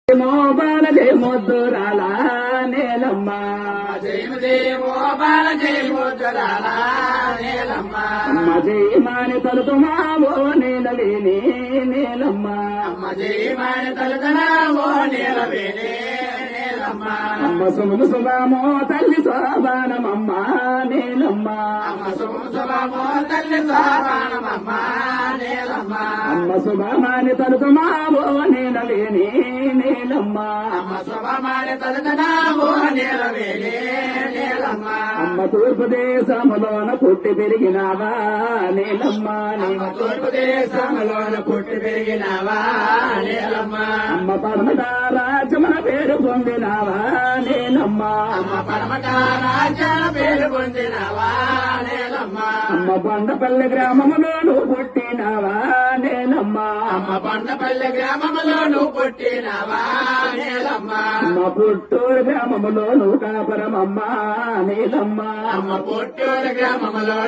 బాల జయ ముద్దురాల నేలమ్మ జయమదేవో బాల జయ ముద్దురాల నేలమ్మ అమ్మ జయమాని తలుతుమావో నేలవేని నేలమ్మ అమ్మ జయమాని తలుతనావో నేలవేనే నేలమ్మ అమ్మ సుమను సుభామో తల్లి శోభానమమ్మ నేలమ్మ అమ్మ శుభమో తల్లి సామానమమ్మ నేలమ్మ అమ్మ శుభమాని తలుతుమావో నేలవేని నేలమ్మ అమ్మ శుభమాని తలుతనావో నేలవేనే నేలమ్మ అమ్మ తూర్పు దేశములోన పుట్టి పెరిగినావా నేలమ్మ అమ్మ తూర్పు దేశంలోన పుట్టి పెరిగినావా నేలమ్మ అమ్మ పరమట రాజమున పేరు పొందినావా నేలమ్మ అమ్మ పరమట రాజ్యాల పేరు పొందినవా నేలమ్మ అమ్మ బండపల్లి గ్రామములో నువ్వు పుట్టినావా నేలమ్మ అమ్మ బండపల్లి గ్రామంలో నువ్వు పుట్టినవా నేలమ్మ అమ్మ పుట్టూరు గ్రామములో నువ్వు కాపరమమ్మ నేలమ్మ అమ్మ పుట్టూరు గ్రామంలో